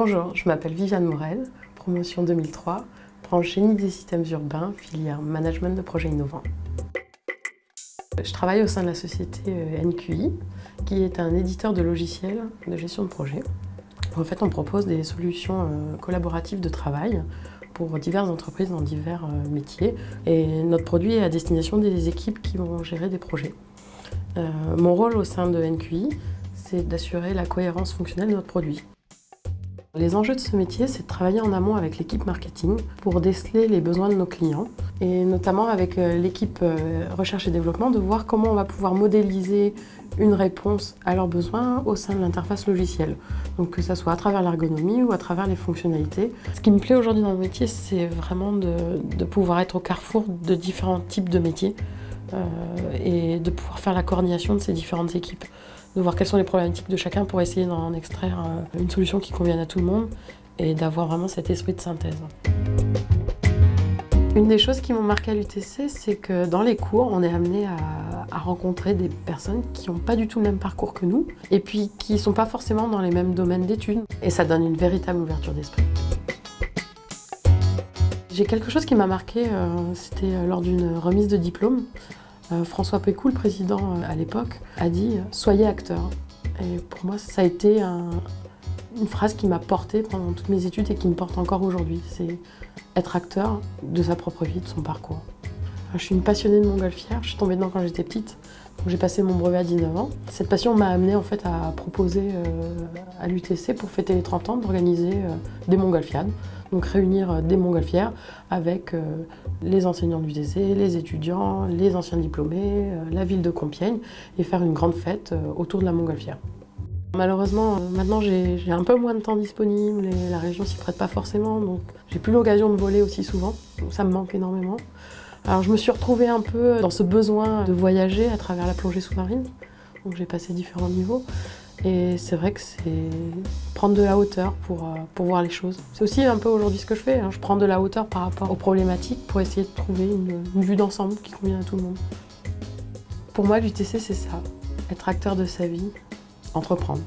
Bonjour, je m'appelle Viviane Morel, promotion 2003, branche génie des systèmes urbains, filière management de projets innovants. Je travaille au sein de la société NQI, qui est un éditeur de logiciels de gestion de projet. En fait, on propose des solutions collaboratives de travail pour diverses entreprises dans divers métiers. Et notre produit est à destination des équipes qui vont gérer des projets. Mon rôle au sein de NQI, c'est d'assurer la cohérence fonctionnelle de notre produit. Les enjeux de ce métier, c'est de travailler en amont avec l'équipe marketing pour déceler les besoins de nos clients et notamment avec l'équipe recherche et développement de voir comment on va pouvoir modéliser une réponse à leurs besoins au sein de l'interface logicielle. Donc que ça soit à travers l'ergonomie ou à travers les fonctionnalités. Ce qui me plaît aujourd'hui dans le métier, c'est vraiment de pouvoir être au carrefour de différents types de métiers et de pouvoir faire la coordination de ces différentes équipes, de voir quelles sont les problématiques de chacun pour essayer d'en extraire une solution qui convienne à tout le monde et d'avoir vraiment cet esprit de synthèse. Une des choses qui m'ont marqué à l'UTC, c'est que dans les cours, on est amené à rencontrer des personnes qui n'ont pas du tout le même parcours que nous et puis qui ne sont pas forcément dans les mêmes domaines d'études. Et ça donne une véritable ouverture d'esprit. J'ai quelque chose qui m'a marqué, c'était lors d'une remise de diplôme. François Pécou, le président à l'époque, a dit « Soyez acteur ». Et pour moi, ça a été une phrase qui m'a portée pendant toutes mes études et qui me porte encore aujourd'hui. C'est être acteur de sa propre vie, de son parcours. Je suis une passionnée de montgolfière, je suis tombée dedans quand j'étais petite. J'ai passé mon brevet à 19 ans. Cette passion m'a amenée en fait à proposer à l'UTC pour fêter les 30 ans d'organiser des montgolfiades. Donc réunir des montgolfières avec les enseignants de l'UTC, les étudiants, les anciens diplômés, la ville de Compiègne et faire une grande fête autour de la montgolfière. Malheureusement, maintenant j'ai un peu moins de temps disponible et la région s'y prête pas forcément, donc j'ai plus l'occasion de voler aussi souvent, donc ça me manque énormément. Alors je me suis retrouvée un peu dans ce besoin de voyager à travers la plongée sous-marine, donc j'ai passé différents niveaux. Et c'est vrai que c'est prendre de la hauteur pour voir les choses. C'est aussi un peu aujourd'hui ce que je fais, je prends de la hauteur par rapport aux problématiques pour essayer de trouver une vue d'ensemble qui convient à tout le monde. Pour moi, l'UTC, c'est ça, être acteur de sa vie, entreprendre.